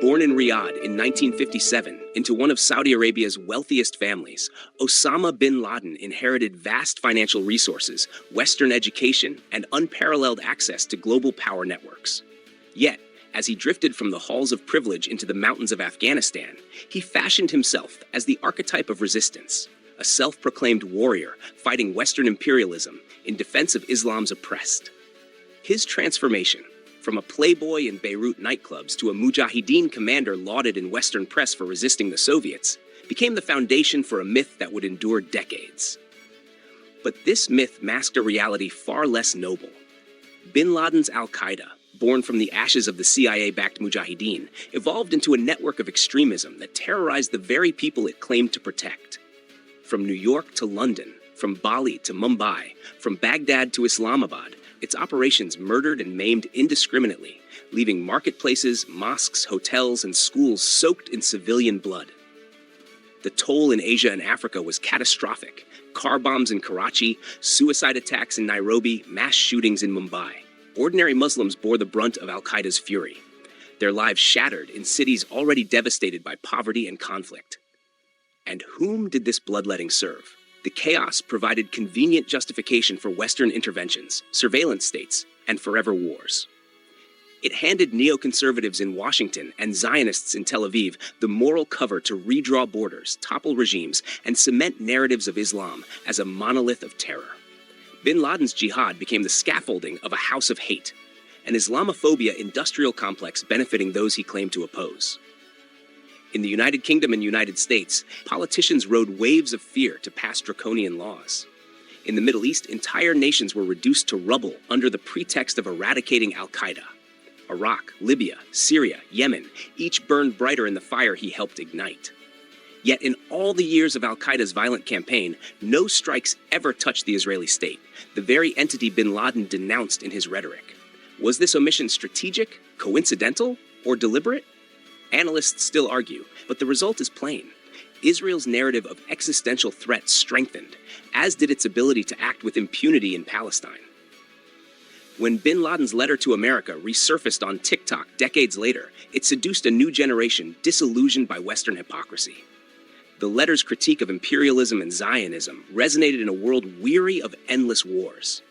Born in Riyadh in 1957 into one of Saudi Arabia's wealthiest families, Osama bin Laden inherited vast financial resources, Western education, and unparalleled access to global power networks. Yet, as he drifted from the halls of privilege into the mountains of Afghanistan, he fashioned himself as the archetype of resistance, a self-proclaimed warrior fighting Western imperialism in defense of Islam's oppressed. His transformation, from a playboy in Beirut nightclubs to a mujahideen commander lauded in Western press for resisting the Soviets, became the foundation for a myth that would endure decades. But this myth masked a reality far less noble. Bin Laden's Al-Qaeda, born from the ashes of the CIA-backed mujahideen, evolved into a network of extremism that terrorized the very people it claimed to protect. From New York to London, from Bali to Mumbai, from Baghdad to Islamabad, its operations murdered and maimed indiscriminately, leaving marketplaces, mosques, hotels, and schools soaked in civilian blood. The toll in Asia and Africa was catastrophic. Car bombs in Karachi, suicide attacks in Nairobi, mass shootings in Mumbai. Ordinary Muslims bore the brunt of Al-Qaeda's fury, their lives shattered in cities already devastated by poverty and conflict. And whom did this bloodletting serve? The chaos provided convenient justification for Western interventions, surveillance states, and forever wars. It handed neoconservatives in Washington and Zionists in Tel Aviv the moral cover to redraw borders, topple regimes, and cement narratives of Islam as a monolith of terror. Bin Laden's jihad became the scaffolding of a house of hate, an Islamophobia industrial complex benefiting those he claimed to oppose. In the United Kingdom and United States, politicians rode waves of fear to pass draconian laws. In the Middle East, entire nations were reduced to rubble under the pretext of eradicating Al-Qaeda. Iraq, Libya, Syria, Yemen, each burned brighter in the fire he helped ignite. Yet in all the years of Al-Qaeda's violent campaign, no strikes ever touched the Israeli state, the very entity bin Laden denounced in his rhetoric. Was this omission strategic, coincidental, or deliberate? Analysts still argue, but the result is plain. Israel's narrative of existential threat strengthened, as did its ability to act with impunity in Palestine. When bin Laden's letter to America resurfaced on TikTok decades later, it seduced a new generation disillusioned by Western hypocrisy. The letter's critique of imperialism and Zionism resonated in a world weary of endless wars.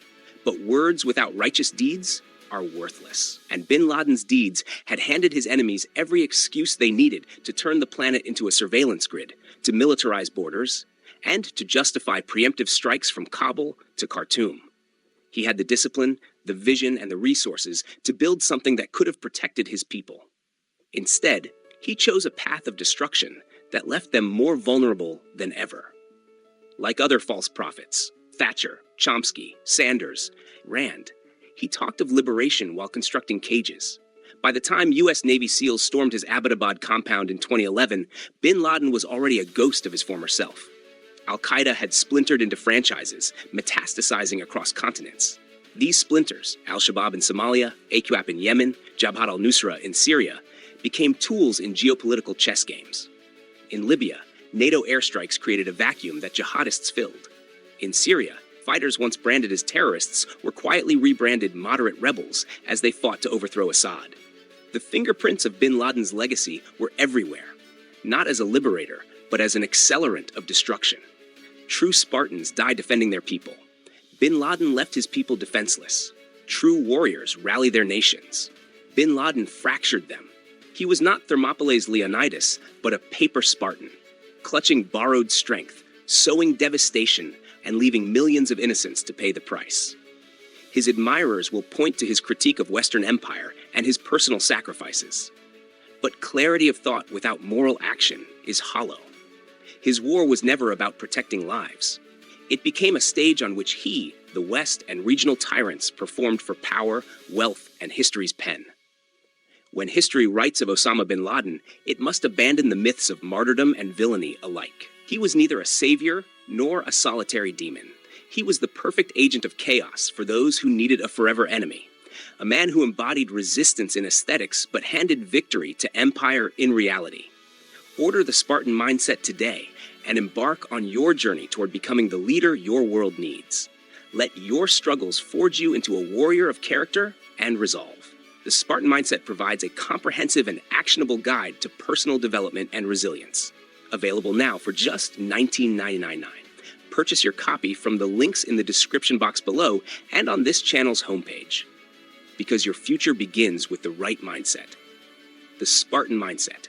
But words without righteous deeds are worthless. And bin Laden's deeds had handed his enemies every excuse they needed to turn the planet into a surveillance grid, to militarize borders, and to justify preemptive strikes from Kabul to Khartoum. He had the discipline, the vision, and the resources to build something that could have protected his people. Instead, he chose a path of destruction that left them more vulnerable than ever. Like other false prophets, Thatcher, Chomsky, Sanders, Rand, he talked of liberation while constructing cages. By the time U.S. Navy SEALs stormed his Abbottabad compound in 2011, bin Laden was already a ghost of his former self. Al-Qaeda had splintered into franchises, metastasizing across continents. These splinters, Al-Shabaab in Somalia, AQAP in Yemen, Jabhat al-Nusra in Syria, became tools in geopolitical chess games. In Libya, NATO airstrikes created a vacuum that jihadists filled. In Syria, fighters once branded as terrorists were quietly rebranded moderate rebels as they fought to overthrow Assad. The fingerprints of bin Laden's legacy were everywhere, not as a liberator, but as an accelerant of destruction. True Spartans died defending their people. Bin Laden left his people defenseless. True warriors rally their nations. Bin Laden fractured them. He was not Thermopylae's Leonidas, but a paper Spartan, clutching borrowed strength, sowing devastation, and leaving millions of innocents to pay the price. His admirers will point to his critique of Western empire and his personal sacrifices. But clarity of thought without moral action is hollow. His war was never about protecting lives. It became a stage on which he, the West, and regional tyrants performed for power, wealth, and history's pen. When history writes of Osama bin Laden, it must abandon the myths of martyrdom and villainy alike. He was neither a savior nor a solitary demon. He was the perfect agent of chaos for those who needed a forever enemy. A man who embodied resistance in aesthetics but handed victory to empire in reality. Order the Spartan Mindset today and embark on your journey toward becoming the leader your world needs. Let your struggles forge you into a warrior of character and resolve. The Spartan Mindset provides a comprehensive and actionable guide to personal development and resilience. Available now for just $19.99. Purchase your copy from the links in the description box below and on this channel's homepage. Because your future begins with the right mindset. The Spartan Mindset.